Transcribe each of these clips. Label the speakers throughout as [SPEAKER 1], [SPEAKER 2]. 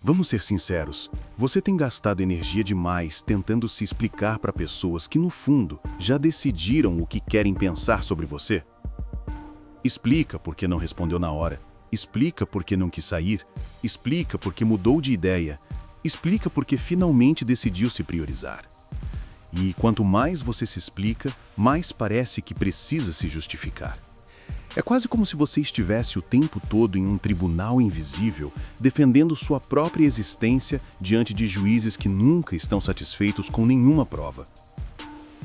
[SPEAKER 1] Vamos ser sinceros, você tem gastado energia demais tentando se explicar para pessoas que, no fundo, já decidiram o que querem pensar sobre você? Explica porque não respondeu na hora, explica porque não quis sair, explica porque mudou de ideia, explica porque finalmente decidiu se priorizar. E quanto mais você se explica, mais parece que precisa se justificar. É quase como se você estivesse o tempo todo em um tribunal invisível, defendendo sua própria existência diante de juízes que nunca estão satisfeitos com nenhuma prova.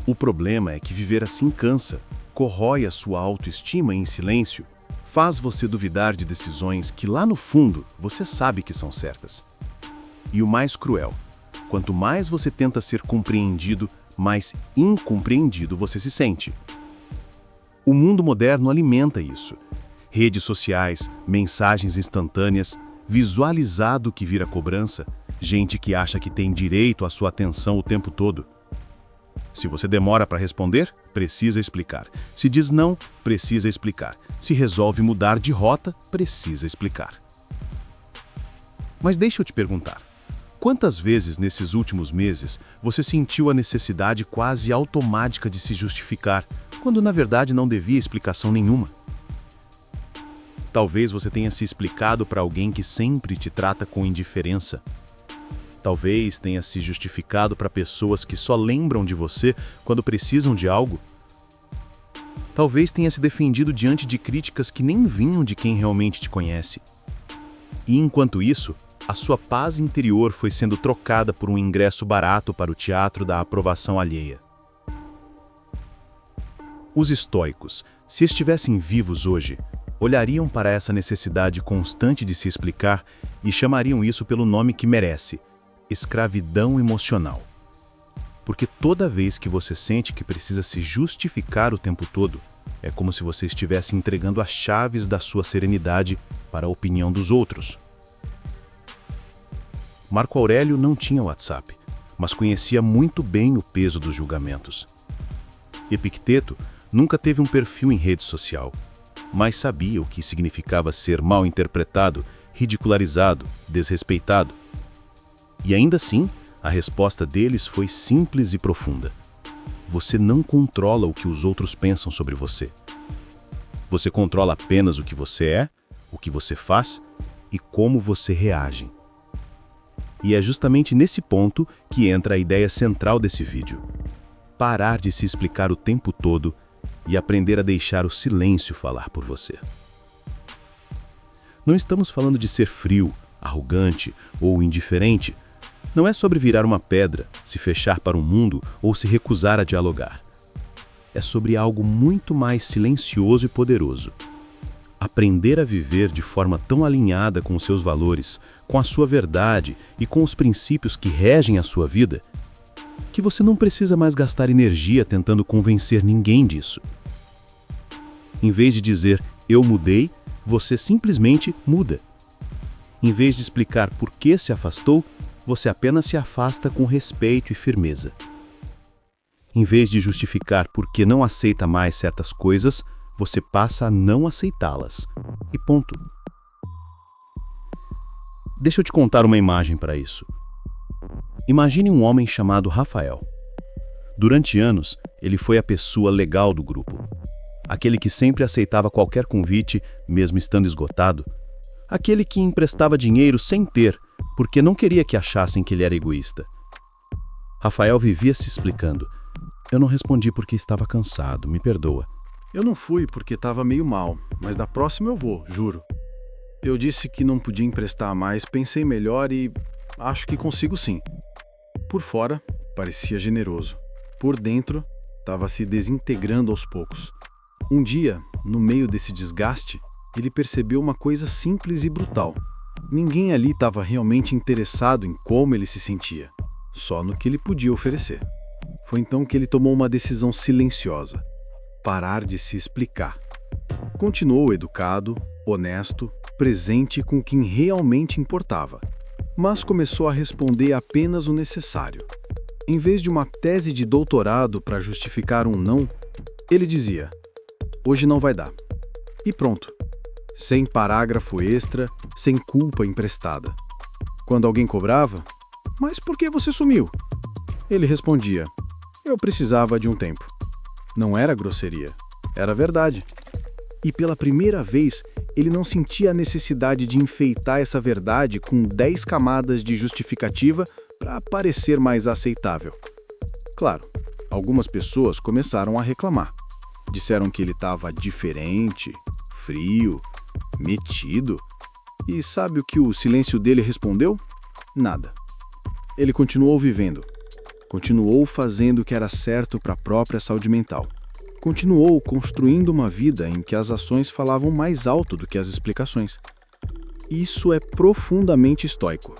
[SPEAKER 1] O problema é que viver assim cansa, corrói a sua autoestima em silêncio, faz você duvidar de decisões que lá no fundo você sabe que são certas. E o mais cruel, quanto mais você tenta ser compreendido, mais incompreendido você se sente. O mundo moderno alimenta isso. Redes sociais, mensagens instantâneas, visualizado que vira cobrança, gente que acha que tem direito à sua atenção o tempo todo. Se você demora para responder, precisa explicar. Se diz não, precisa explicar. Se resolve mudar de rota, precisa explicar. Mas deixa eu te perguntar. Quantas vezes nesses últimos meses você sentiu a necessidade quase automática de se justificar, quando na verdade não devia explicação nenhuma? Talvez você tenha se explicado para alguém que sempre te trata com indiferença. Talvez tenha se justificado para pessoas que só lembram de você quando precisam de algo. Talvez tenha se defendido diante de críticas que nem vinham de quem realmente te conhece. E enquanto isso, a sua paz interior foi sendo trocada por um ingresso barato para o teatro da aprovação alheia. Os estoicos, se estivessem vivos hoje, olhariam para essa necessidade constante de se explicar e chamariam isso pelo nome que merece: escravidão emocional. Porque toda vez que você sente que precisa se justificar o tempo todo, é como se você estivesse entregando as chaves da sua serenidade para a opinião dos outros. Marco Aurélio não tinha WhatsApp, mas conhecia muito bem o peso dos julgamentos. Epicteto nunca teve um perfil em rede social, mas sabia o que significava ser mal interpretado, ridicularizado, desrespeitado. E ainda assim, a resposta deles foi simples e profunda. Você não controla o que os outros pensam sobre você. Você controla apenas o que você é, o que você faz e como você reage. E é justamente nesse ponto que entra a ideia central desse vídeo: parar de se explicar o tempo todo e aprender a deixar o silêncio falar por você. Não estamos falando de ser frio, arrogante ou indiferente. Não é sobre virar uma pedra, se fechar para o mundo ou se recusar a dialogar. É sobre algo muito mais silencioso e poderoso. Aprender a viver de forma tão alinhada com os seus valores, com a sua verdade e com os princípios que regem a sua vida, que você não precisa mais gastar energia tentando convencer ninguém disso. Em vez de dizer "eu mudei", você simplesmente muda. Em vez de explicar por que se afastou, você apenas se afasta com respeito e firmeza. Em vez de justificar por que não aceita mais certas coisas, você passa a não aceitá-las. E ponto. Deixa eu te contar uma imagem para isso. Imagine um homem chamado Rafael. Durante anos, ele foi a pessoa legal do grupo. Aquele que sempre aceitava qualquer convite, mesmo estando esgotado. Aquele que emprestava dinheiro sem ter, porque não queria que achassem que ele era egoísta. Rafael vivia se explicando. Eu não respondi porque estava cansado, me perdoa.
[SPEAKER 2] Eu não fui porque estava meio mal, mas da próxima eu vou, juro. Eu disse que não podia emprestar mais, pensei melhor e acho que consigo sim. Por fora, parecia generoso. Por dentro, estava se desintegrando aos poucos. Um dia, no meio desse desgaste, ele percebeu uma coisa simples e brutal. Ninguém ali estava realmente interessado em como ele se sentia, só no que ele podia oferecer. Foi então que ele tomou uma decisão silenciosa: parar de se explicar. Continuou educado, honesto, presente com quem realmente importava, mas começou a responder apenas o necessário. Em vez de uma tese de doutorado para justificar um não, ele dizia: hoje não vai dar. E pronto. Sem parágrafo extra, sem culpa emprestada. Quando alguém cobrava, "Mas por que você sumiu?" Ele respondia, "Eu precisava de um tempo." Não era grosseria, era verdade. E pela primeira vez, ele não sentia a necessidade de enfeitar essa verdade com 10 camadas de justificativa para parecer mais aceitável. Claro, algumas pessoas começaram a reclamar. Disseram que ele estava diferente, frio, metido. E sabe o que o silêncio dele respondeu? Nada. Ele continuou vivendo. Continuou fazendo o que era certo para a própria saúde mental. Continuou construindo uma vida em que as ações falavam mais alto do que as explicações. Isso é profundamente estoico.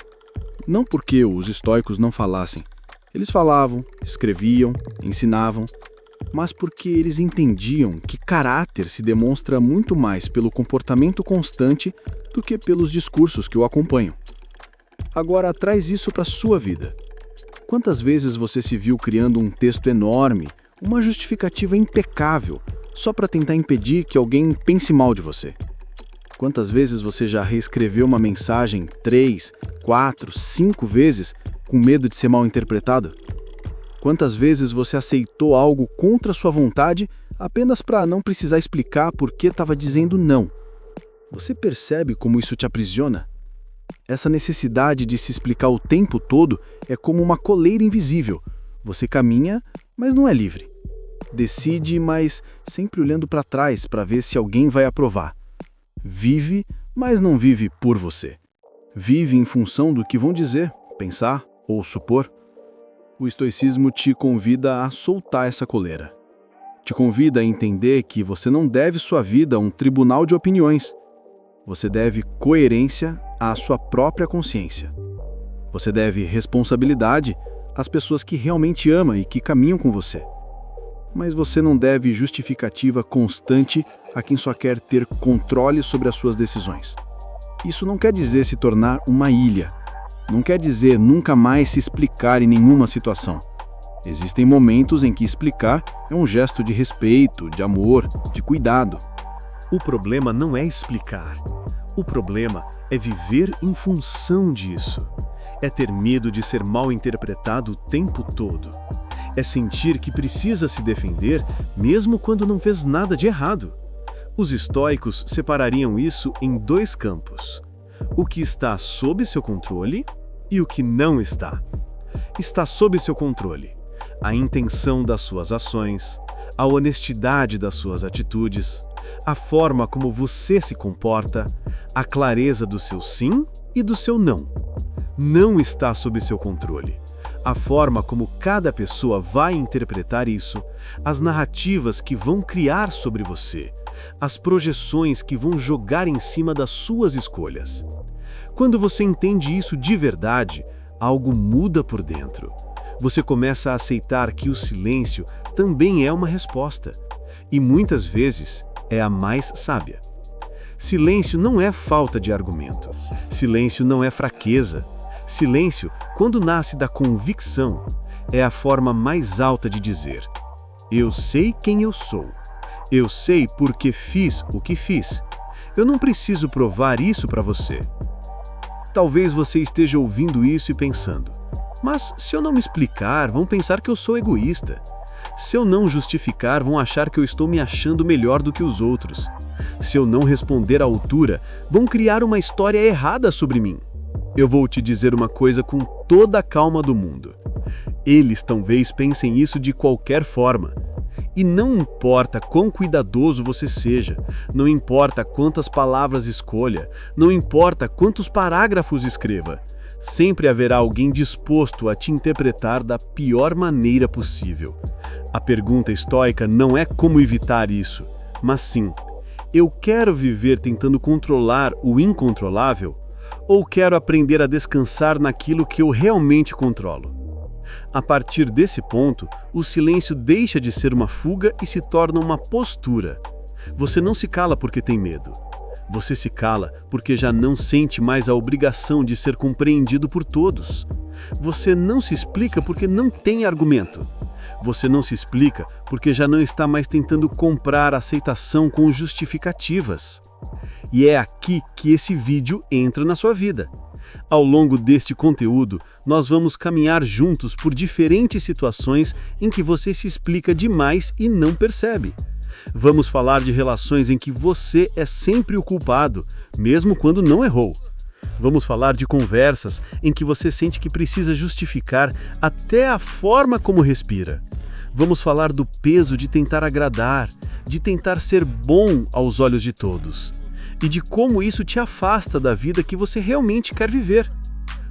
[SPEAKER 2] Não porque os estoicos não falassem. Eles falavam, escreviam, ensinavam, mas porque eles entendiam que caráter se demonstra muito mais pelo comportamento constante do que pelos discursos que o acompanham. Agora, traz isso para a sua vida. Quantas vezes você se viu criando um texto enorme, uma justificativa impecável, só para tentar impedir que alguém pense mal de você? Quantas vezes você já reescreveu uma mensagem 3, 4, 5 vezes com medo de ser mal interpretado? Quantas vezes você aceitou algo contra sua vontade apenas para não precisar explicar por que estava dizendo não? Você percebe como isso te aprisiona? Essa necessidade de se explicar o tempo todo é como uma coleira invisível. Você caminha, mas não é livre. Decide, mas sempre olhando para trás para ver se alguém vai aprovar. Vive, mas não vive por você. Vive em função do que vão dizer, pensar ou supor. O estoicismo te convida a soltar essa coleira. Te convida a entender que você não deve sua vida a um tribunal de opiniões. Você deve coerência à sua própria consciência. Você deve responsabilidade às pessoas que realmente ama e que caminham com você. Mas você não deve justificativa constante a quem só quer ter controle sobre as suas decisões. Isso não quer dizer se tornar uma ilha. Não quer dizer nunca mais se explicar em nenhuma situação. Existem momentos em que explicar é um gesto de respeito, de amor, de cuidado.
[SPEAKER 1] O problema não é explicar. O problema é viver em função disso. É ter medo de ser mal interpretado o tempo todo. É sentir que precisa se defender mesmo quando não fez nada de errado. Os estoicos separariam isso em 2 campos: o que está sob seu controle e o que não está. Está sob seu controle a intenção das suas ações, a honestidade das suas atitudes, a forma como você se comporta, a clareza do seu sim e do seu não. Não está sob seu controle a forma como cada pessoa vai interpretar isso, as narrativas que vão criar sobre você, as projeções que vão jogar em cima das suas escolhas. Quando você entende isso de verdade, algo muda por dentro. Você começa a aceitar que o silêncio também é uma resposta, e muitas vezes é a mais sábia. Silêncio não é falta de argumento. Silêncio não é fraqueza. Silêncio, quando nasce da convicção, é a forma mais alta de dizer: eu sei quem eu sou. Eu sei por que fiz o que fiz. Eu não preciso provar isso para você. Talvez você esteja ouvindo isso e pensando: mas se eu não me explicar, vão pensar que eu sou egoísta. Se eu não justificar, vão achar que eu estou me achando melhor do que os outros. Se eu não responder à altura, vão criar uma história errada sobre mim. Eu vou te dizer uma coisa com toda a calma do mundo. Eles talvez pensem isso de qualquer forma. E não importa quão cuidadoso você seja, não importa quantas palavras escolha, não importa quantos parágrafos escreva, sempre haverá alguém disposto a te interpretar da pior maneira possível. A pergunta estoica não é como evitar isso, mas sim: eu quero viver tentando controlar o incontrolável? Ou quero aprender a descansar naquilo que eu realmente controlo? A partir desse ponto, o silêncio deixa de ser uma fuga e se torna uma postura. Você não se cala porque tem medo. Você se cala porque já não sente mais a obrigação de ser compreendido por todos. Você não se explica porque não tem argumento. Você não se explica porque já não está mais tentando comprar aceitação com justificativas. E é aqui que esse vídeo entra na sua vida.
[SPEAKER 3] Ao longo deste conteúdo, nós vamos caminhar juntos por diferentes situações em que você se explica demais e não percebe. Vamos falar de relações em que você é sempre o culpado, mesmo quando não errou. Vamos falar de conversas em que você sente que precisa justificar até a forma como respira. Vamos falar do peso de tentar agradar, de tentar ser bom aos olhos de todos. E de como isso te afasta da vida que você realmente quer viver.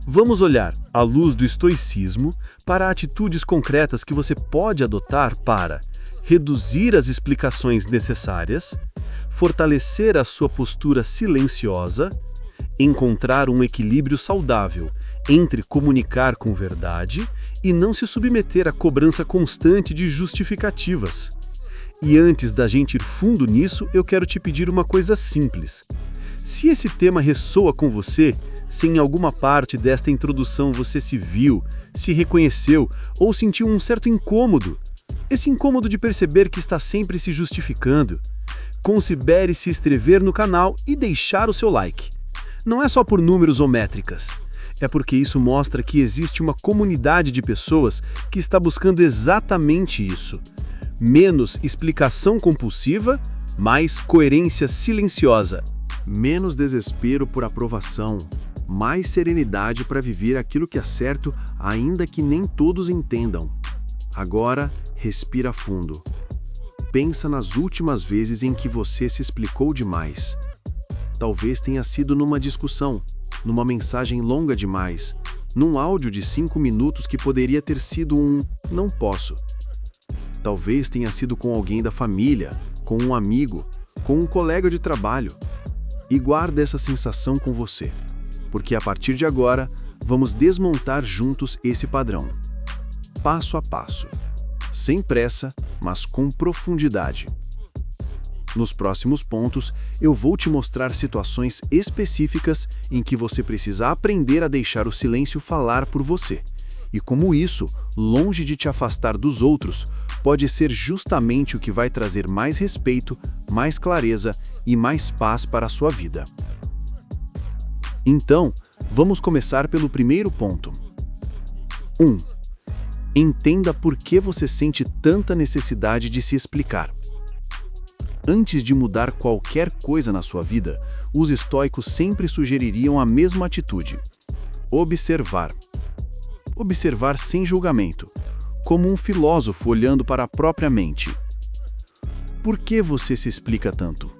[SPEAKER 3] Vamos olhar, à luz do estoicismo, para atitudes concretas que você pode adotar para reduzir as explicações necessárias, fortalecer a sua postura silenciosa, encontrar um equilíbrio saudável entre comunicar com verdade e não se submeter à cobrança constante de justificativas. E antes da gente ir fundo nisso, eu quero te pedir uma coisa simples. Se esse tema ressoa com você, se em alguma parte desta introdução você se viu, se reconheceu ou sentiu um certo incômodo, esse incômodo de perceber que está sempre se justificando, considere se inscrever no canal e deixar o seu like. Não é só por números ou métricas. É porque isso mostra que existe uma comunidade de pessoas que está buscando exatamente isso. Menos explicação compulsiva, mais coerência silenciosa.
[SPEAKER 1] Menos desespero por aprovação, mais serenidade para viver aquilo que é certo, ainda que nem todos entendam. Agora, respira fundo. Pensa nas últimas vezes em que você se explicou demais. Talvez tenha sido numa discussão, numa mensagem longa demais, num áudio de 5 minutos que poderia ter sido um "não posso". Talvez tenha sido com alguém da família, com um amigo, com um colega de trabalho. E guarda essa sensação com você, porque a partir de agora, vamos desmontar juntos esse padrão. Passo a passo. Sem pressa, mas com profundidade. Nos próximos pontos, eu vou te mostrar situações específicas em que você precisa aprender a deixar o silêncio falar por você. E como isso, longe de te afastar dos outros, pode ser justamente o que vai trazer mais respeito, mais clareza e mais paz para a sua vida. Então, vamos começar pelo primeiro ponto. 1. Entenda por que você sente tanta necessidade de se explicar. Antes de mudar qualquer coisa na sua vida, os estoicos sempre sugeririam a mesma atitude: observar. Observar sem julgamento, como um filósofo olhando para a própria mente. Por que você se explica tanto?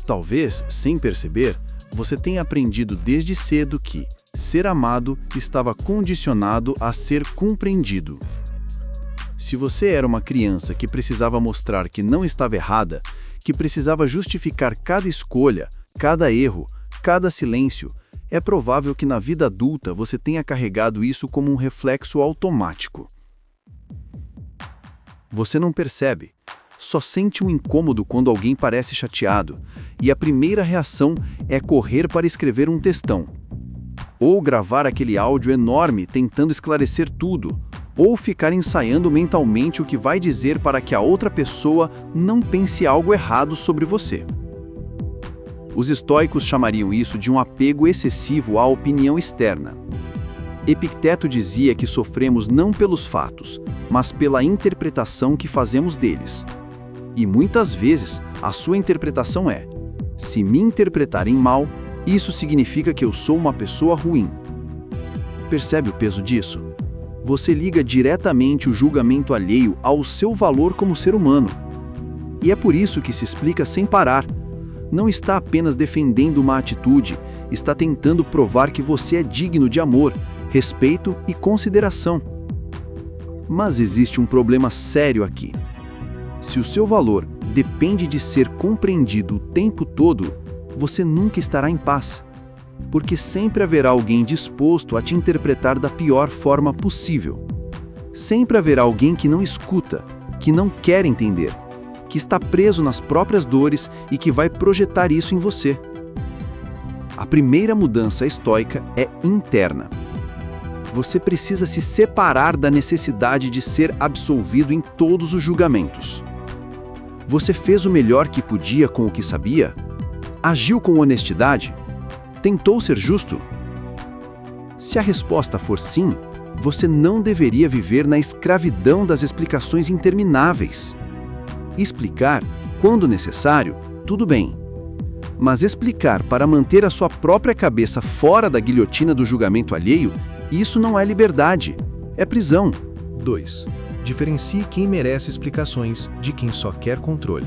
[SPEAKER 1] Talvez, sem perceber, você tenha aprendido desde cedo que ser amado estava condicionado a ser compreendido. Se você era uma criança que precisava mostrar que não estava errada, que precisava justificar cada escolha, cada erro, cada silêncio, é provável que na vida adulta você tenha carregado isso como um reflexo automático. Você não percebe, só sente um incômodo quando alguém parece chateado, e a primeira reação é correr para escrever um textão. Ou gravar aquele áudio enorme tentando esclarecer tudo, ou ficar ensaiando mentalmente o que vai dizer para que a outra pessoa não pense algo errado sobre você. Os estoicos chamariam isso de um apego excessivo à opinião externa. Epicteto dizia que sofremos não pelos fatos, mas pela interpretação que fazemos deles. E muitas vezes a sua interpretação é: se me interpretarem mal, isso significa que eu sou uma pessoa ruim. Percebe o peso disso? Você liga diretamente o julgamento alheio ao seu valor como ser humano. E é por isso que se explica sem parar. Não está apenas defendendo uma atitude, está tentando provar que você é digno de amor, respeito e consideração. Mas existe um problema sério aqui. Se o seu valor depende de ser compreendido o tempo todo, você nunca estará em paz, porque sempre haverá alguém disposto a te interpretar da pior forma possível. Sempre haverá alguém que não escuta, que não quer entender, que está preso nas próprias dores e que vai projetar isso em você. A primeira mudança estoica é interna. Você precisa se separar da necessidade de ser absolvido em todos os julgamentos. Você fez o melhor que podia com o que sabia? Agiu com honestidade? Tentou ser justo?
[SPEAKER 4] Se a resposta for sim, você não deveria viver na escravidão das explicações intermináveis. Explicar, quando necessário, tudo bem. Mas explicar para manter a sua própria cabeça fora da guilhotina do julgamento alheio, isso não é liberdade, é prisão.
[SPEAKER 5] 2. Diferencie quem merece explicações de quem só quer controle.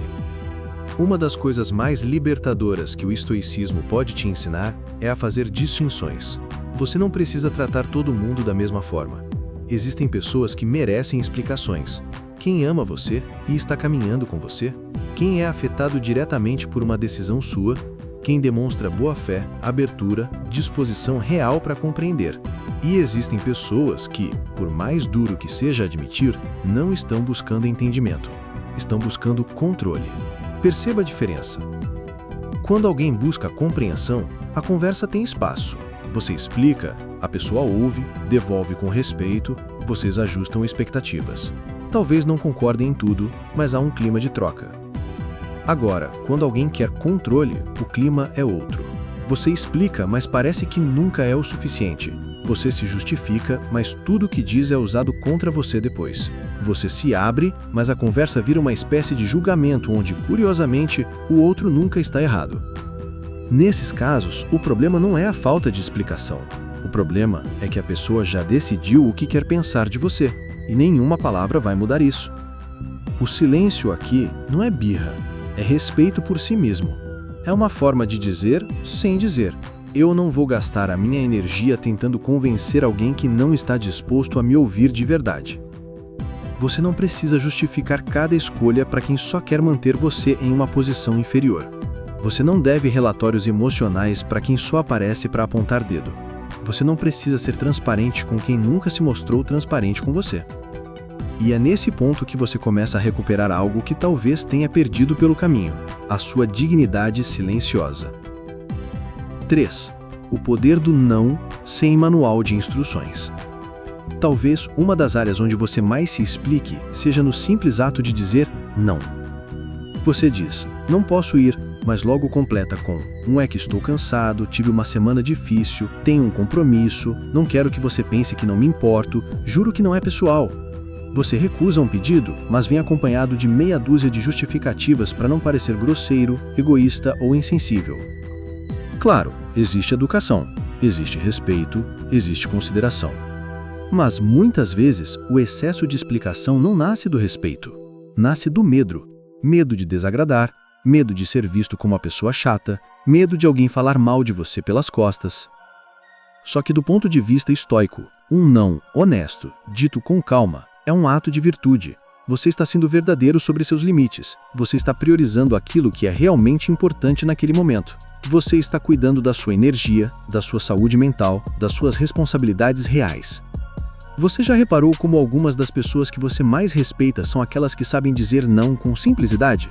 [SPEAKER 5] Uma das coisas mais libertadoras que o estoicismo pode te ensinar é a fazer distinções. Você não precisa tratar todo mundo da mesma forma. Existem pessoas que merecem explicações. Quem ama você e está caminhando com você? Quem é afetado diretamente por uma decisão sua? Quem demonstra boa fé, abertura, disposição real para compreender? E existem pessoas que, por mais duro que seja admitir, não estão buscando entendimento. Estão buscando controle. Perceba a diferença. Quando alguém busca compreensão, a conversa tem espaço. Você explica, a pessoa ouve, devolve com respeito, vocês ajustam expectativas. Talvez não concordem em tudo, mas há um clima de troca. Agora, quando alguém quer controle, o clima é outro. Você explica, mas parece que nunca é o suficiente. Você se justifica, mas tudo o que diz é usado contra você depois. Você se abre, mas a conversa vira uma espécie de julgamento onde, curiosamente, o outro nunca está errado. Nesses casos, o problema não é a falta de explicação. O problema é que a pessoa já decidiu o que quer pensar de você, e nenhuma palavra vai mudar isso. O silêncio aqui não é birra, é respeito por si mesmo. É uma forma de dizer sem dizer. Eu não vou gastar a minha energia tentando convencer alguém que não está disposto a me ouvir de verdade. Você não precisa justificar cada escolha para quem só quer manter você em uma posição inferior. Você não deve relatórios emocionais para quem só aparece para apontar dedo. Você não precisa ser transparente com quem nunca se mostrou transparente com você. E é nesse ponto que você começa a recuperar algo que talvez tenha perdido pelo caminho: a sua dignidade silenciosa. 3. O poder do não sem manual de instruções. Talvez uma das áreas onde você mais se explique seja no simples ato de dizer não. Você diz, não posso ir, mas logo completa com, é que estou cansado, tive uma semana difícil, tenho um compromisso, não quero que você pense que não me importo, juro que não é pessoal. Você recusa um pedido, mas vem acompanhado de meia dúzia de justificativas para não parecer grosseiro, egoísta ou insensível. Claro, existe educação, existe respeito, existe consideração. Mas muitas vezes o excesso de explicação não nasce do respeito, nasce do medo. Medo de desagradar, medo de ser visto como uma pessoa chata, medo de alguém falar mal de você pelas costas. Só que do ponto de vista estoico, um não honesto, dito com calma, é um ato de virtude. Você está sendo verdadeiro sobre seus limites. Você está priorizando aquilo que é realmente importante naquele momento. Você está cuidando da sua energia, da sua saúde mental, das suas responsabilidades reais. Você já reparou como algumas das pessoas que você mais respeita são aquelas que sabem dizer não com simplicidade?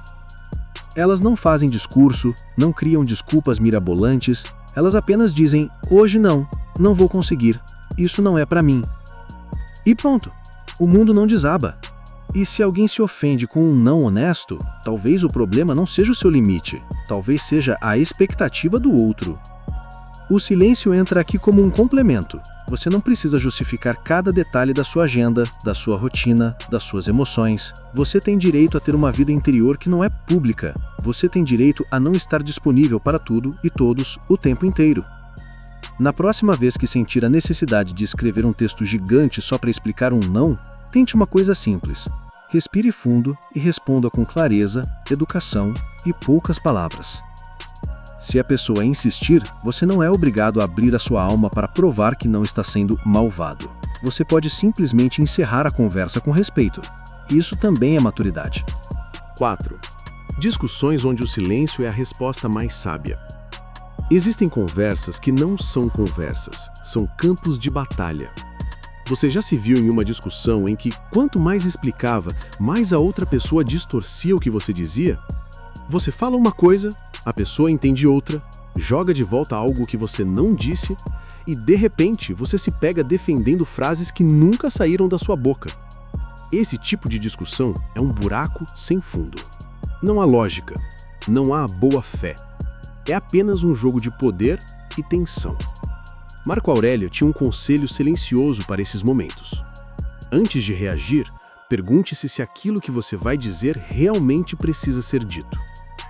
[SPEAKER 5] Elas não fazem discurso, não criam desculpas mirabolantes, elas apenas dizem, hoje não vou conseguir, isso não é para mim. E pronto, o mundo não desaba. E se alguém se ofende com um não honesto, talvez o problema não seja o seu limite, talvez seja a expectativa do outro. O silêncio entra aqui como um complemento. Você não precisa justificar cada detalhe da sua agenda, da sua rotina, das suas emoções. Você tem direito a ter uma vida interior que não é pública. Você tem direito a não estar disponível para tudo e todos o tempo inteiro. Na próxima vez que sentir a necessidade de escrever um texto gigante só para explicar um não, tente uma coisa simples. Respire fundo e responda com clareza, educação e poucas palavras. Se a pessoa insistir, você não é obrigado a abrir a sua alma para provar que não está sendo malvado. Você pode simplesmente encerrar a conversa com respeito. Isso também é maturidade.
[SPEAKER 1] 4. Discussões onde o silêncio é a resposta mais sábia. Existem conversas que não são conversas, são campos de batalha. Você já se viu em uma discussão em que, quanto mais explicava, mais a outra pessoa distorcia o que você dizia? Você fala uma coisa, a pessoa entende outra, joga de volta algo que você não disse e, de repente, você se pega defendendo frases que nunca saíram da sua boca. Esse tipo de discussão é um buraco sem fundo. Não há lógica, não há boa fé. É apenas um jogo de poder e tensão. Marco Aurélio tinha um conselho silencioso para esses momentos. Antes de reagir, pergunte-se se aquilo que você vai dizer realmente precisa ser dito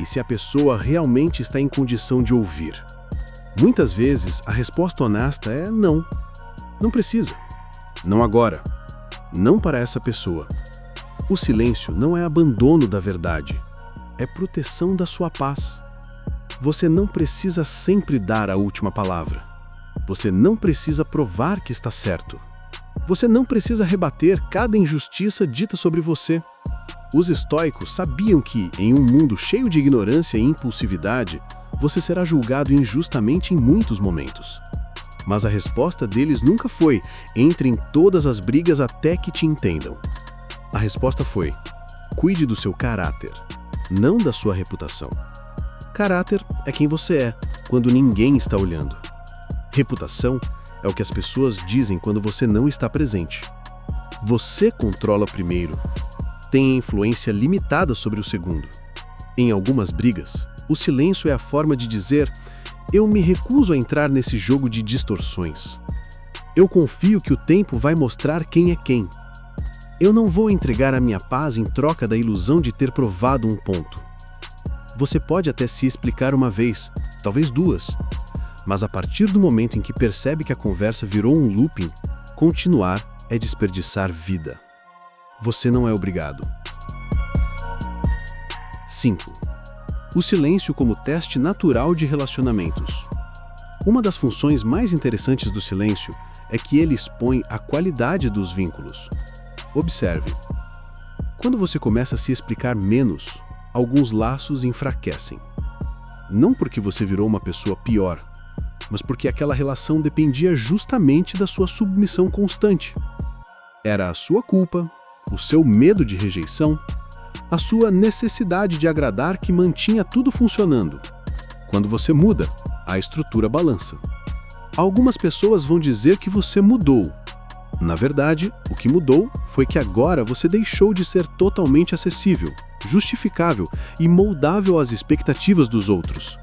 [SPEAKER 1] e se a pessoa realmente está em condição de ouvir. Muitas vezes, a resposta honesta é não. Não precisa. Não agora. Não para essa pessoa. O silêncio não é abandono da verdade. É proteção da sua paz. Você não precisa sempre dar a última palavra. Você não precisa provar que está certo. Você não precisa rebater cada injustiça dita sobre você. Os estoicos sabiam que, em um mundo cheio de ignorância e impulsividade, você será julgado injustamente em muitos momentos. Mas a resposta deles nunca foi: entre em todas as brigas até que te entendam. A resposta foi: cuide do seu caráter, não da sua reputação. Caráter é quem você é, quando ninguém está olhando. Reputação é o que as pessoas dizem quando você não está presente. Você controla o primeiro, tem influência limitada sobre o segundo. Em algumas brigas, o silêncio é a forma de dizer: eu me recuso a entrar nesse jogo de distorções. Eu confio que o tempo vai mostrar quem é quem. Eu não vou entregar a minha paz em troca da ilusão de ter provado um ponto. Você pode até se explicar uma vez, talvez duas, mas a partir do momento em que percebe que a conversa virou um looping, continuar é desperdiçar vida. Você não é obrigado. 5. O silêncio como teste natural de relacionamentos. Uma das funções mais interessantes do silêncio é que ele expõe a qualidade dos vínculos. Observe. Quando você começa a se explicar menos, alguns laços enfraquecem. Não porque você virou uma pessoa pior, mas porque aquela relação dependia justamente da sua submissão constante. Era a sua culpa, o seu medo de rejeição, a sua necessidade de agradar que mantinha tudo funcionando. Quando você muda, a estrutura balança. Algumas pessoas vão dizer que você mudou. Na verdade, o que mudou foi que agora você deixou de ser totalmente acessível, justificável e moldável às expectativas dos outros.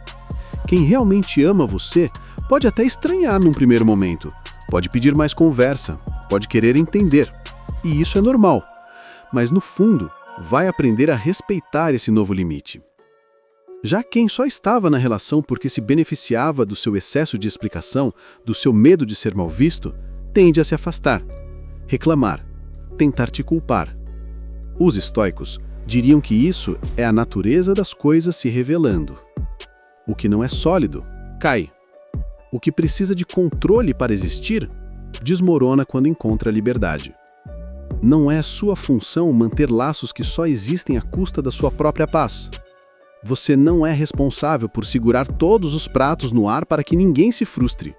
[SPEAKER 1] Quem realmente ama você pode até estranhar num primeiro momento, pode pedir mais conversa, pode querer entender. E isso é normal. Mas no fundo, vai aprender a respeitar esse novo limite. Já quem só estava na relação porque se beneficiava do seu excesso de explicação, do seu medo de ser mal visto, tende a se afastar, reclamar, tentar te culpar. Os estoicos diriam que isso é a natureza das coisas se revelando. O que não é sólido, cai. O que precisa de controle para existir, desmorona quando encontra a liberdade. Não é sua função manter laços que só existem à custa da sua própria paz. Você não é responsável por segurar todos os pratos no ar para que ninguém se frustre.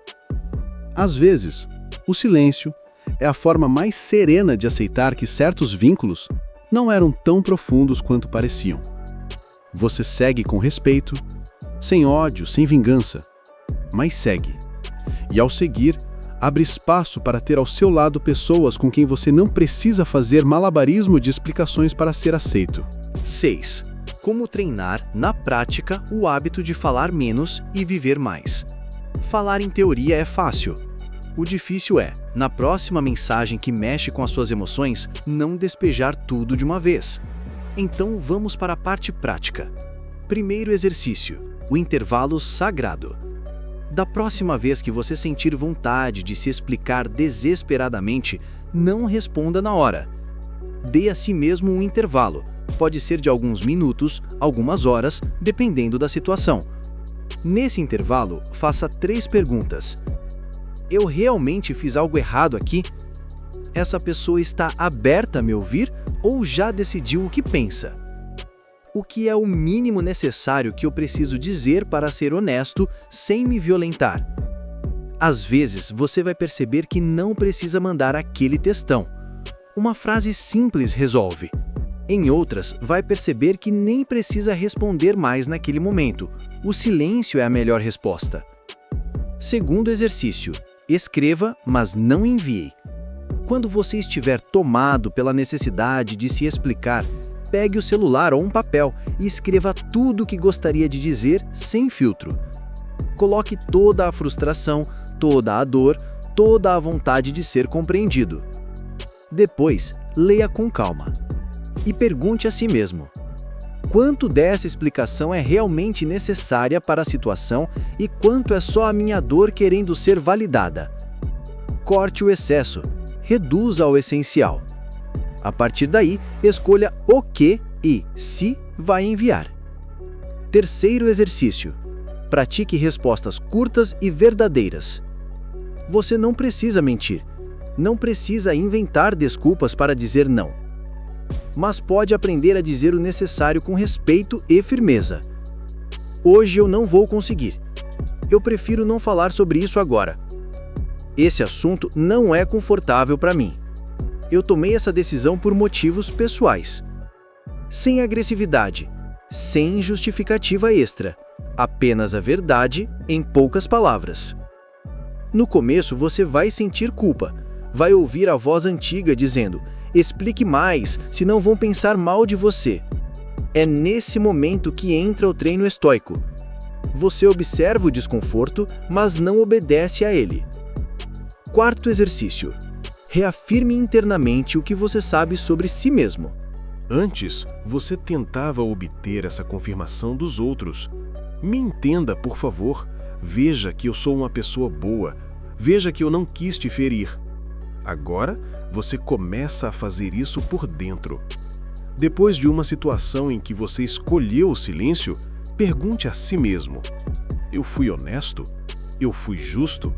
[SPEAKER 1] Às vezes, o silêncio é a forma mais serena de aceitar que certos vínculos não eram tão profundos quanto pareciam. Você segue com respeito, sem ódio, sem vingança, mas segue. E ao seguir, abre espaço para ter ao seu lado pessoas com quem você não precisa fazer malabarismo de explicações para ser aceito.
[SPEAKER 6] 6. Como treinar, na prática, o hábito de falar menos e viver mais. Falar em teoria é fácil. O difícil é, na próxima mensagem que mexe com as suas emoções, não despejar tudo de uma vez. Então vamos para a parte prática. Primeiro exercício, o intervalo sagrado. Da próxima vez que você sentir vontade de se explicar desesperadamente, não responda na hora. Dê a si mesmo um intervalo. Pode ser de alguns minutos, algumas horas, dependendo da situação. Nesse intervalo, faça 3 perguntas. Eu realmente fiz algo errado aqui? Essa pessoa está aberta a me ouvir ou já decidiu o que pensa? O que é o mínimo necessário que eu preciso dizer para ser honesto sem me violentar? Às vezes, você vai perceber que não precisa mandar aquele textão. Uma frase simples resolve. Em outras, vai perceber que nem precisa responder mais naquele momento. O silêncio é a melhor resposta. Segundo exercício, escreva, mas não envie. Quando você estiver tomado pela necessidade de se explicar, pegue o celular ou um papel e escreva tudo o que gostaria de dizer sem filtro. Coloque toda a frustração, toda a dor, toda a vontade de ser compreendido. Depois, leia com calma. E pergunte a si mesmo: quanto dessa explicação é realmente necessária para a situação e quanto é só a minha dor querendo ser validada? Corte o excesso, reduza ao essencial. A partir daí, escolha o que e se vai enviar. Terceiro exercício: pratique respostas curtas e verdadeiras. Você não precisa mentir, não precisa inventar desculpas para dizer não. Mas pode aprender a dizer o necessário com respeito e firmeza. Hoje eu não vou conseguir. Eu prefiro não falar sobre isso agora. Esse assunto não é confortável para mim. Eu tomei essa decisão por motivos pessoais. Sem agressividade, sem justificativa extra. Apenas a verdade em poucas palavras. No começo você vai sentir culpa. Vai ouvir a voz antiga dizendo: explique mais, senão vão pensar mal de você. É nesse momento que entra o treino estoico. Você observa o desconforto, mas não obedece a ele. Quarto exercício: reafirme internamente o que você sabe sobre si mesmo.
[SPEAKER 1] Antes, você tentava obter essa confirmação dos outros. Me entenda, por favor. Veja que eu sou uma pessoa boa. Veja que eu não quis te ferir. Agora, você começa a fazer isso por dentro. Depois de uma situação em que você escolheu o silêncio, pergunte a si mesmo: eu fui honesto? Eu fui justo?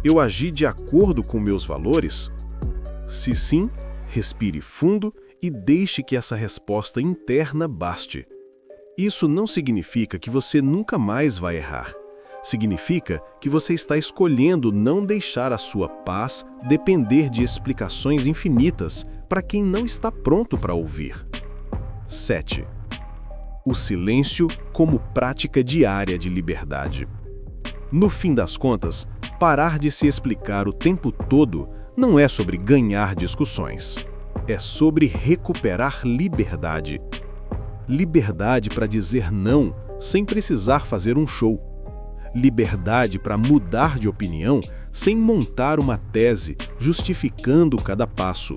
[SPEAKER 1] Eu agi de acordo com meus valores? Se sim, respire fundo e deixe que essa resposta interna baste. Isso não significa que você nunca mais vai errar. Significa que você está escolhendo não deixar a sua paz depender de explicações infinitas para quem não está pronto para ouvir. 7. O silêncio como prática diária de liberdade. No fim das contas, parar de se explicar o tempo todo não é sobre ganhar discussões. É sobre recuperar liberdade. Liberdade para dizer não sem precisar fazer um show. Liberdade para mudar de opinião sem montar uma tese justificando cada passo.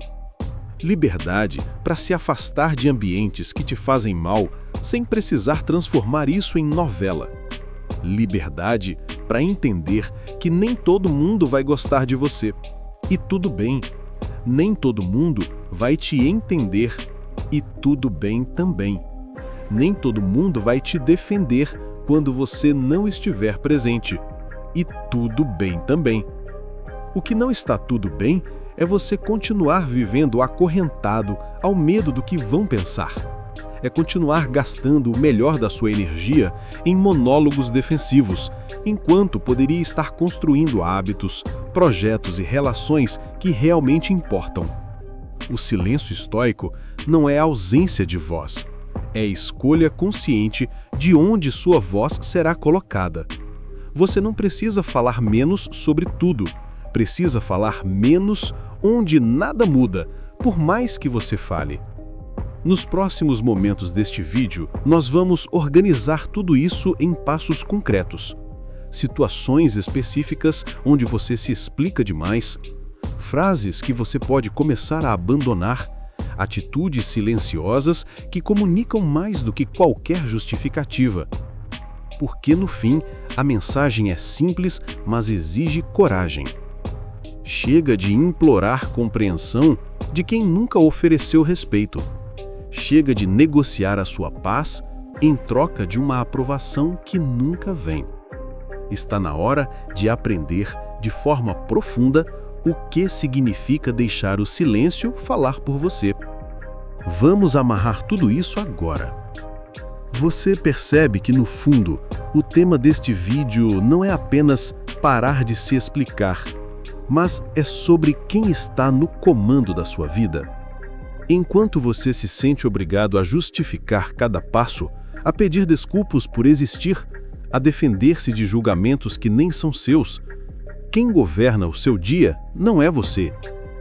[SPEAKER 1] Liberdade para se afastar de ambientes que te fazem mal sem precisar transformar isso em novela. Liberdade para entender que nem todo mundo vai gostar de você. E tudo bem. Nem todo mundo vai te entender. E tudo bem também. Nem todo mundo vai te defender quando você não estiver presente. E tudo bem também. O que não está tudo bem é você continuar vivendo acorrentado ao medo do que vão pensar. É continuar gastando o melhor da sua energia em monólogos defensivos, enquanto poderia estar construindo hábitos, projetos e relações que realmente importam. O silêncio estoico não é ausência de voz, é escolha consciente de onde sua voz será colocada. Você não precisa falar menos sobre tudo, precisa falar menos onde nada muda, por mais que você fale. Nos próximos momentos deste vídeo, nós vamos organizar tudo isso em passos concretos. Situações específicas onde você se explica demais, frases que você pode começar a abandonar, atitudes silenciosas que comunicam mais do que qualquer justificativa. Porque no fim, a mensagem é simples, mas exige coragem. Chega de implorar compreensão de quem nunca ofereceu respeito. Chega de negociar a sua paz em troca de uma aprovação que nunca vem. Está na hora de aprender de forma profunda o que significa deixar o silêncio falar por você. Vamos amarrar tudo isso agora. Você percebe que, no fundo, o tema deste vídeo não é apenas parar de se explicar, mas é sobre quem está no comando da sua vida. Enquanto você se sente obrigado a justificar cada passo, a pedir desculpas por existir, a defender-se de julgamentos que nem são seus, quem governa o seu dia não é você.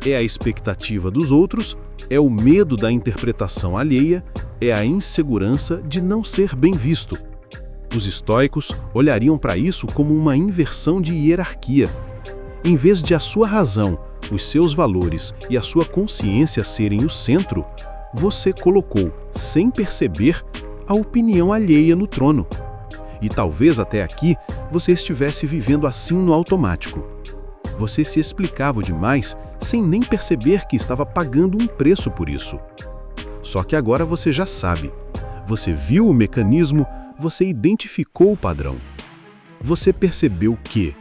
[SPEAKER 1] É a expectativa dos outros, é o medo da interpretação alheia, é a insegurança de não ser bem visto. Os estoicos olhariam para isso como uma inversão de hierarquia. Em vez de a sua razão, os seus valores e a sua consciência serem o centro, você colocou, sem perceber, a opinião alheia no trono. E talvez até aqui você estivesse vivendo assim no automático. Você se explicava demais sem nem perceber que estava pagando um preço por isso. Só que agora você já sabe. Você viu o mecanismo, você identificou o padrão. Você percebeu que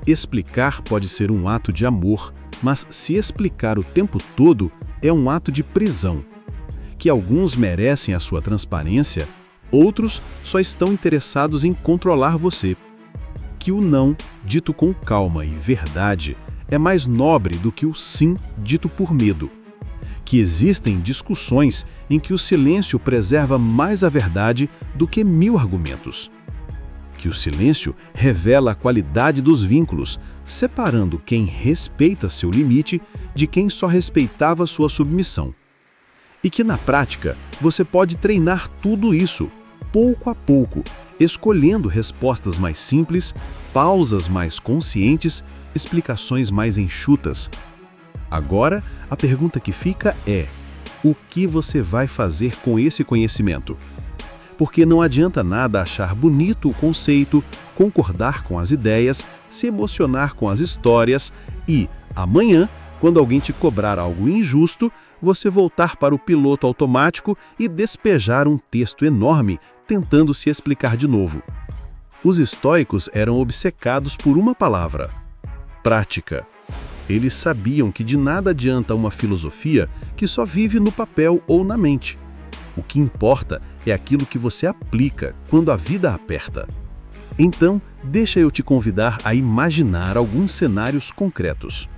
[SPEAKER 1] explicar pode ser um ato de amor, mas se explicar o tempo todo é um ato de prisão. Que alguns merecem a sua transparência, outros só estão interessados em controlar você. Que o não, dito com calma e verdade, é mais nobre do que o sim, dito por medo. Que existem discussões em que o silêncio preserva mais a verdade do que 1000 argumentos. Que o silêncio revela a qualidade dos vínculos, separando quem respeita seu limite de quem só respeitava sua submissão. E que na prática você pode treinar tudo isso, pouco a pouco, escolhendo respostas mais simples, pausas mais conscientes, explicações mais enxutas. Agora, a pergunta que fica é: o que você vai fazer com esse conhecimento? Porque não adianta nada achar bonito o conceito, concordar com as ideias, se emocionar com as histórias e, amanhã, quando alguém te cobrar algo injusto, você voltar para o piloto automático e despejar um texto enorme tentando se explicar de novo. Os estoicos eram obcecados por uma palavra: prática. Eles sabiam que de nada adianta uma filosofia que só vive no papel ou na mente. O que importa é aquilo que você aplica quando a vida aperta. Então, deixa eu te convidar a imaginar alguns cenários concretos.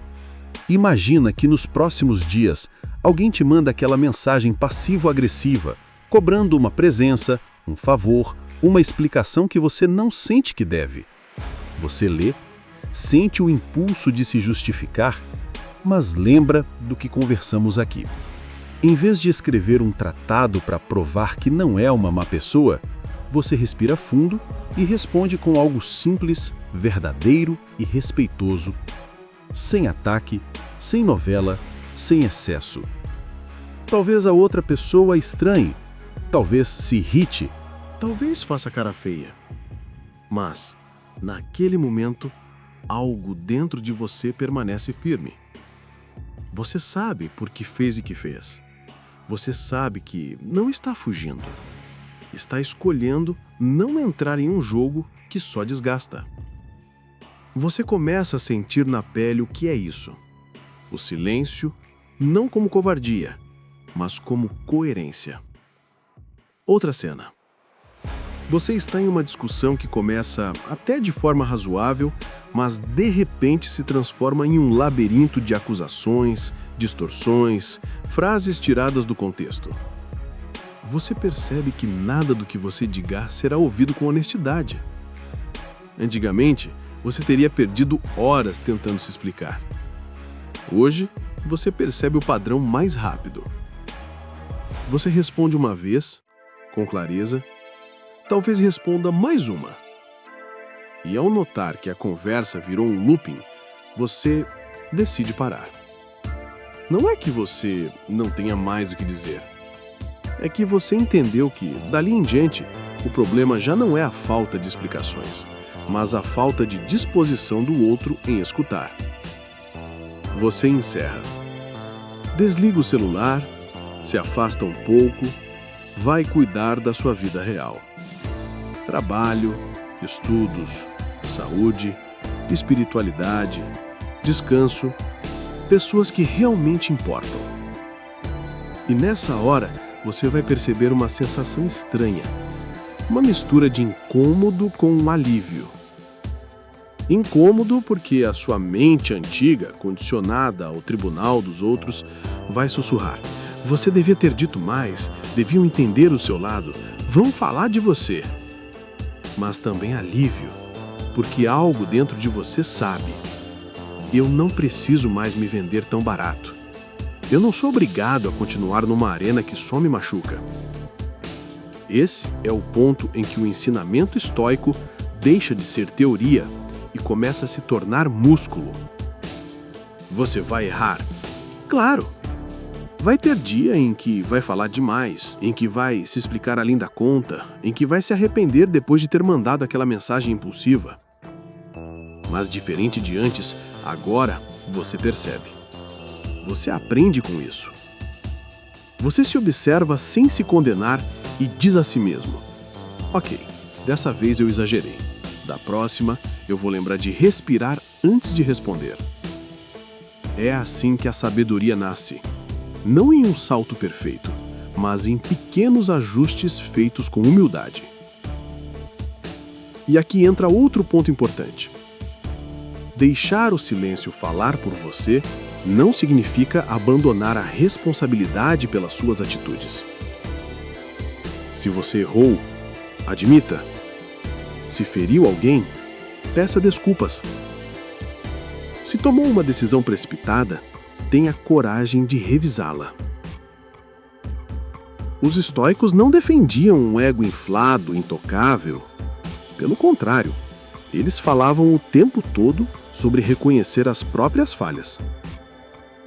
[SPEAKER 1] Imagina que nos próximos dias, alguém te manda aquela mensagem passivo-agressiva, cobrando uma presença, um favor, uma explicação que você não sente que deve. Você lê, sente o impulso de se justificar, mas lembra do que conversamos aqui. Em vez de escrever um tratado para provar que não é uma má pessoa, você respira fundo e responde com algo simples, verdadeiro e respeitoso, sem ataque, sem novela, sem excesso. Talvez a outra pessoa estranhe, talvez se irrite,
[SPEAKER 2] Talvez faça cara feia. Mas, naquele momento, algo dentro de você permanece firme. Você sabe por que fez e que fez. Você sabe que não está fugindo. Está escolhendo não entrar em um jogo que só desgasta. Você começa a sentir na pele o que é isso. O silêncio, não como covardia, mas como coerência. Outra cena. Você está em uma discussão que começa até de forma razoável, mas de repente se transforma em um labirinto de acusações, distorções, frases tiradas do contexto. Você percebe que nada do que você diga será ouvido com honestidade. Antigamente, você teria perdido horas tentando se explicar. Hoje, você percebe o padrão mais rápido. Você responde uma vez, com clareza, talvez responda mais uma. E ao notar que a conversa virou um looping, você decide parar. Não é que você não tenha mais o que dizer. É que você entendeu que, dali em diante, o problema já não é a falta de explicações, mas a falta de disposição do outro em escutar. Você encerra. Desliga o celular, se afasta um pouco, vai cuidar da sua vida real. Trabalho, estudos, saúde, espiritualidade, descanso, pessoas que realmente importam. E nessa hora, você vai perceber uma sensação estranha, uma mistura de incômodo com um alívio. Incômodo porque a sua mente antiga, condicionada ao tribunal dos outros, vai sussurrar: você devia ter dito mais, deviam entender o seu lado, vão falar de você. Mas também alívio, porque algo dentro de você sabe: eu não preciso mais me vender tão barato. Eu não sou obrigado a continuar numa arena que só me machuca. Esse é o ponto em que o ensinamento estoico deixa de ser teoria e começa a se tornar músculo. Você vai errar? Claro! Vai ter dia em que vai falar demais, em que vai se explicar além da conta, em que vai se arrepender depois de ter mandado aquela mensagem impulsiva. Mas diferente de antes, agora você percebe. Você aprende com isso. Você se observa sem se condenar e diz a si mesmo: ok, dessa vez eu exagerei. Da próxima, eu vou lembrar de respirar antes de responder. É assim que a sabedoria nasce. Não em um salto perfeito, mas em pequenos ajustes feitos com humildade. E aqui entra outro ponto importante. Deixar o silêncio falar por você não significa abandonar a responsabilidade pelas suas atitudes. Se você errou, admita. Se feriu alguém, peça desculpas. Se tomou uma decisão precipitada, tenha coragem de revisá-la. Os estoicos não defendiam um ego inflado, intocável. Pelo contrário, eles falavam o tempo todo sobre reconhecer as próprias falhas.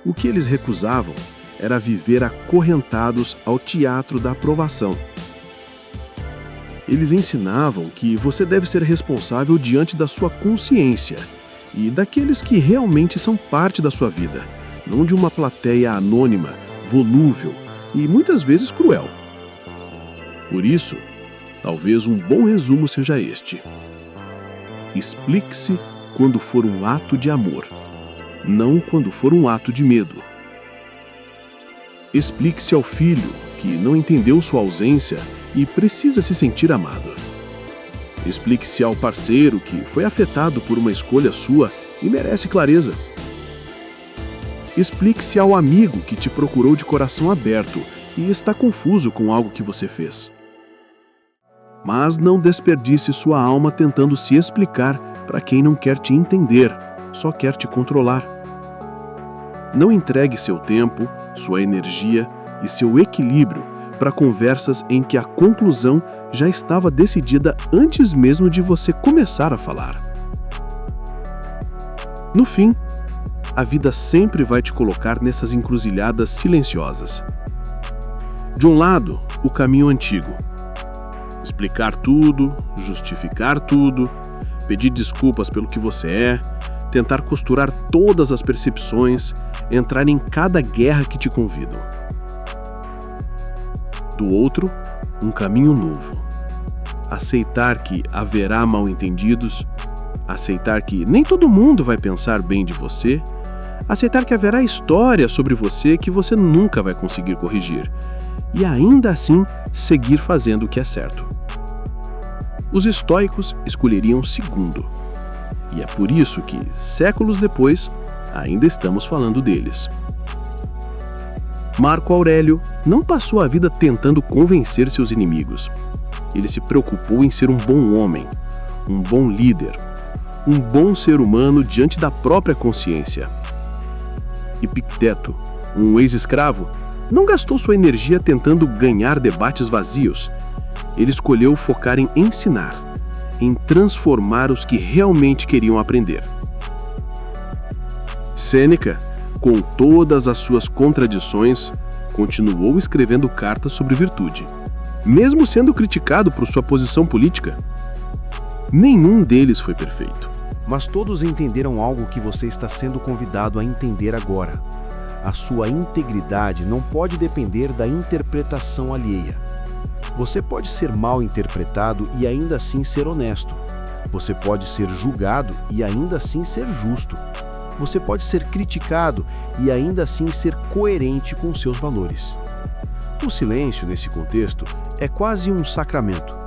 [SPEAKER 2] O que eles recusavam era viver acorrentados ao teatro da aprovação. Eles ensinavam que você deve ser responsável diante da sua consciência e daqueles que realmente são parte da sua vida, não de uma plateia anônima, volúvel e muitas vezes cruel. Por isso, talvez um bom resumo seja este: explique-se quando for um ato de amor, não quando for um ato de medo. Explique-se ao filho que não entendeu sua ausência e precisa se sentir amado. Explique-se ao parceiro que foi afetado por uma escolha sua e merece clareza. Explique-se ao amigo que te procurou de coração aberto e está confuso com algo que você fez. Mas não desperdice sua alma tentando se explicar para quem não quer te entender, só quer te controlar. Não entregue seu tempo, sua energia e seu equilíbrio para conversas em que a conclusão já estava decidida antes mesmo de você começar a falar. No fim, a vida sempre vai te colocar nessas encruzilhadas silenciosas. De um lado, o caminho antigo. Explicar tudo, justificar tudo, pedir desculpas pelo que você é, tentar costurar todas as percepções, entrar em cada guerra que te convidam. Do outro, um caminho novo. Aceitar que haverá mal-entendidos, aceitar que nem todo mundo vai pensar bem de você, aceitar que haverá história sobre você que você nunca vai conseguir corrigir, e ainda assim seguir fazendo o que é certo. Os estoicos escolheriam o segundo, e é por isso que, séculos depois, ainda estamos falando deles. Marco Aurélio não passou a vida tentando convencer seus inimigos. Ele se preocupou em ser um bom homem, um bom líder, um bom ser humano diante da própria consciência. Epicteto, um ex-escravo, não gastou sua energia tentando ganhar debates vazios. Ele escolheu focar em ensinar, em transformar os que realmente queriam aprender. Sêneca, com todas as suas contradições, continuou escrevendo cartas sobre virtude, mesmo sendo criticado por sua posição política. Nenhum deles foi perfeito.
[SPEAKER 6] Mas todos entenderam algo que você está sendo convidado a entender agora. A sua integridade não pode depender da interpretação alheia. Você pode ser mal interpretado e ainda assim ser honesto. Você pode ser julgado e ainda assim ser justo. Você pode ser criticado e ainda assim ser coerente com seus valores. O silêncio, nesse contexto, é quase um sacramento.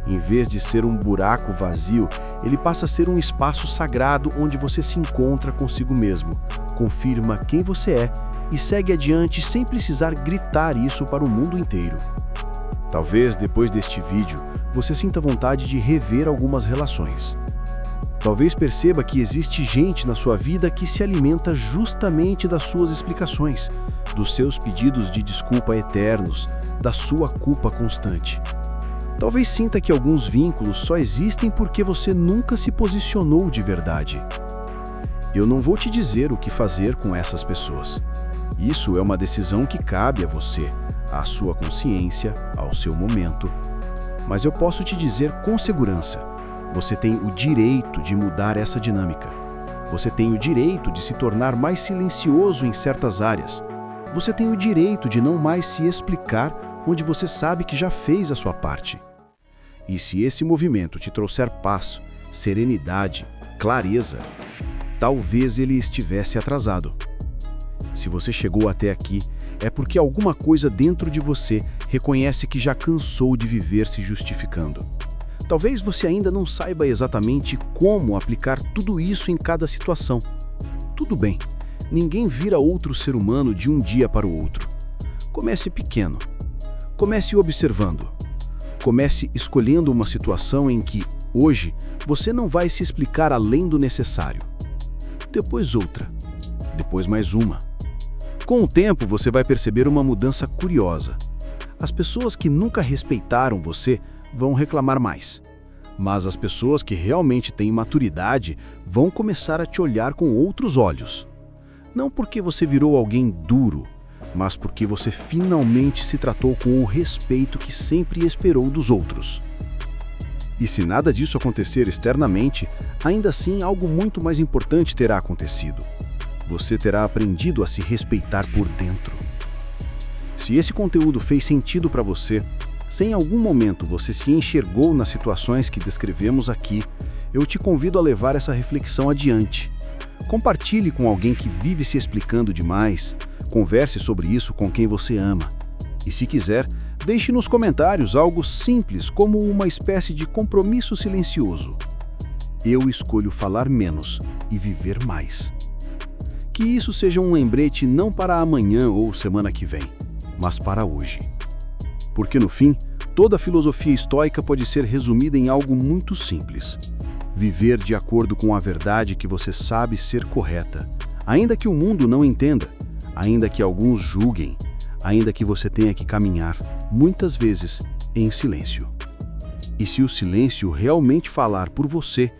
[SPEAKER 6] Em vez de ser um buraco vazio, ele passa a ser um espaço sagrado onde você se encontra consigo mesmo, confirma quem você é e segue adiante sem precisar gritar isso para o mundo inteiro. Talvez, depois deste vídeo, você sinta vontade de rever algumas relações. Talvez perceba que existe gente na sua vida que se alimenta justamente das suas explicações, dos seus pedidos de desculpa eternos, da sua culpa constante. Talvez sinta que alguns vínculos só existem porque você nunca se posicionou de verdade.
[SPEAKER 2] Eu não vou te dizer o que fazer com essas pessoas. Isso é uma decisão que cabe a você, à sua consciência, ao seu momento. Mas eu posso te dizer com segurança: você tem o direito de mudar essa dinâmica. Você tem o direito de se tornar mais silencioso em certas áreas. Você tem o direito de não mais se explicar onde você sabe que já fez a sua parte. E se esse movimento te trouxer paz, serenidade, clareza, talvez ele estivesse atrasado. Se você chegou até aqui, é porque alguma coisa dentro de você reconhece que já cansou de viver se justificando. Talvez você ainda não saiba exatamente como aplicar tudo isso em cada situação. Tudo bem, ninguém vira outro ser humano de um dia para o outro. Comece pequeno. Comece observando. Comece escolhendo uma situação em que, hoje, você não vai se explicar além do necessário. Depois outra. Depois mais uma. Com o tempo, você vai perceber uma mudança curiosa. As pessoas que nunca respeitaram você vão reclamar mais. Mas as pessoas que realmente têm maturidade vão começar a te olhar com outros olhos. Não porque você virou alguém duro, mas porque você finalmente se tratou com o respeito que sempre esperou dos outros. E se nada disso acontecer externamente, ainda assim algo muito mais importante terá acontecido. Você terá aprendido a se respeitar por dentro. Se esse conteúdo fez sentido para você, se em algum momento você se enxergou nas situações que descrevemos aqui, eu te convido a levar essa reflexão adiante. Compartilhe com alguém que vive se explicando demais, converse sobre isso com quem você ama. E se quiser, deixe nos comentários algo simples como uma espécie de compromisso silencioso. Eu escolho falar menos e viver mais. Que isso seja um lembrete não para amanhã ou semana que vem, mas para hoje. Porque no fim, toda a filosofia estoica pode ser resumida em algo muito simples: viver de acordo com a verdade que você sabe ser correta, ainda que o mundo não entenda, ainda que alguns julguem, ainda que você tenha que caminhar, muitas vezes, em silêncio. E se o silêncio realmente falar por você,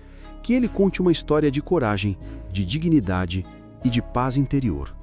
[SPEAKER 2] que ele conte uma história de coragem, de dignidade e de paz interior.